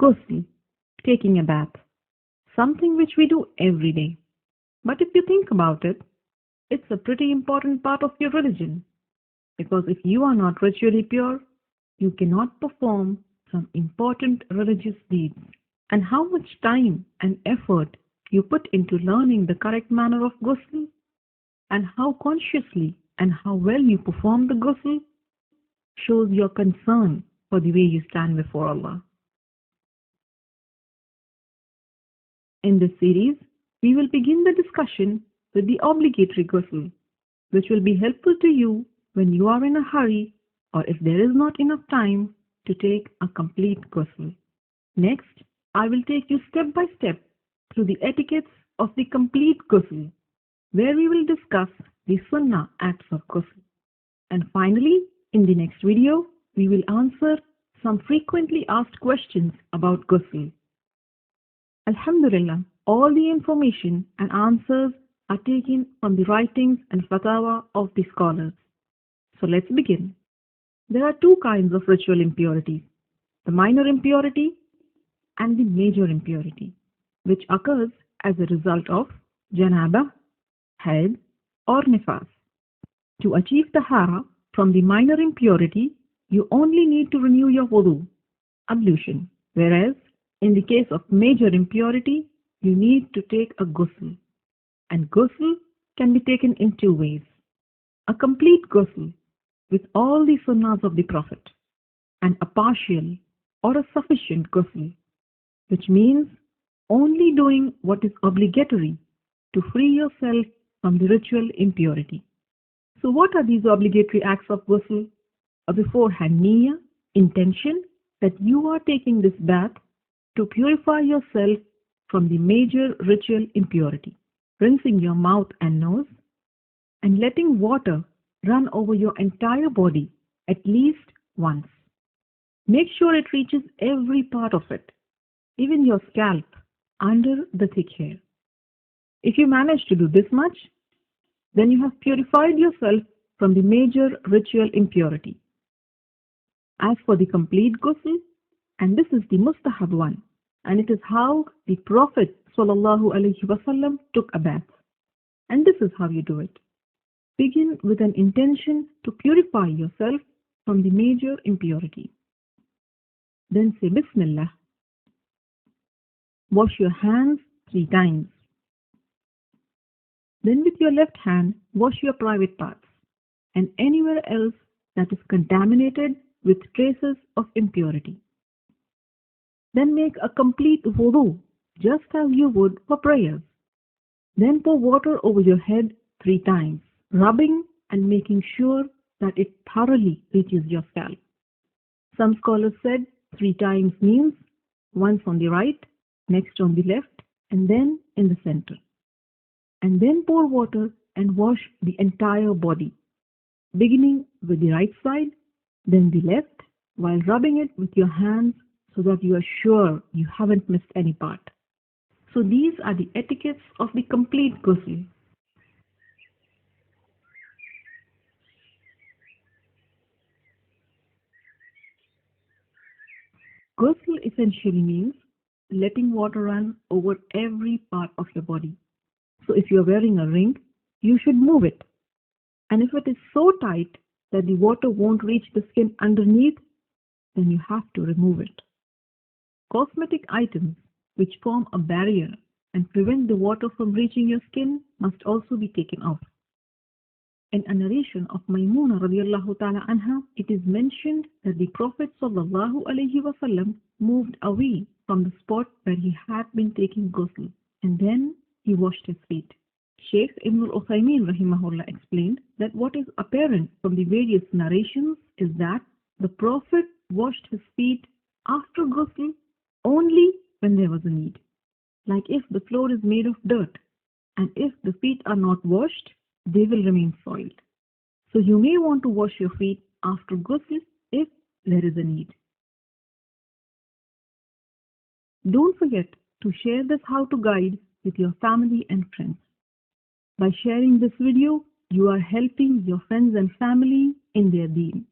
Ghusl, taking a bath, something which we do every day. But if you think about it, it's a pretty important part of your religion, because if you are not ritually pure, you cannot perform some important religious deeds. And how much time and effort you put into learning the correct manner of ghusl, and how consciously and how well you perform the ghusl shows your concern for the way you stand before Allah. In this series, we will begin the discussion with the obligatory ghusl, which will be helpful to you when you are in a hurry or if there is not enough time to take a complete ghusl. Next, I will take you step by step through the etiquettes of the complete ghusl, where we will discuss the sunnah acts of ghusl. And finally, in the next video, we will answer some frequently asked questions about ghusl. Alhamdulillah, all the information and answers are taken from the writings and fatwa of the scholars. So let's begin. There are two kinds of ritual impurities, the minor impurity and the major impurity, which occurs as a result of janaba, haid, or nifas. To achieve tahara from the minor impurity, you only need to renew your wudu, ablution, whereas in the case of major impurity, you need to take a ghusl. And ghusl can be taken in two ways. A complete ghusl with all the sunnahs of the Prophet, and a partial or a sufficient ghusl, which means only doing what is obligatory to free yourself from the ritual impurity. So what are these obligatory acts of ghusl? A beforehand niyyah, intention that you are taking this bath to purify yourself from the major ritual impurity, rinsing your mouth and nose, and letting water run over your entire body at least once. Make sure it reaches every part of it, even your scalp under the thick hair. If you manage to do this much, then you have purified yourself from the major ritual impurity. As for the complete ghusl, and this is the mustahab one, and it is how the Prophet ﷺ took a bath. And this is how you do it. Begin with an intention to purify yourself from the major impurity. Then say Bismillah. Wash your hands 3 times. Then with your left hand, wash your private parts and anywhere else that is contaminated with traces of impurity. Then make a complete wudu, just as you would for prayers. Then pour water over your head 3 times, rubbing and making sure that it thoroughly reaches your scalp. Some scholars said 3 times means once on the right, next on the left, and then in the center. And then pour water and wash the entire body, beginning with the right side, then the left, while rubbing it with your hands so that you are sure you haven't missed any part. So these are the etiquettes of the complete ghusl. Ghusl essentially means letting water run over every part of your body. So if you are wearing a ring, you should move it. And if it is so tight that the water won't reach the skin underneath, then you have to remove it. Cosmetic items which form a barrier and prevent the water from reaching your skin must also be taken off. In a narration of Maymuna radiallahu ta'ala anha, it is mentioned that the Prophet sallallahu alayhi wasallam moved away from the spot where he had been taking ghusl, and then he washed his feet. Shaykh Ibn al-Uthaymeen rahimahullah explained that what is apparent from the various narrations is that the Prophet washed his feet after ghusl only when there was a need. Like if the floor is made of dirt, and if the feet are not washed, they will remain soiled. So you may want to wash your feet after ghusl if there is a need. Don't forget to share this how-to guide with your family and friends. By sharing this video, you are helping your friends and family in their deen.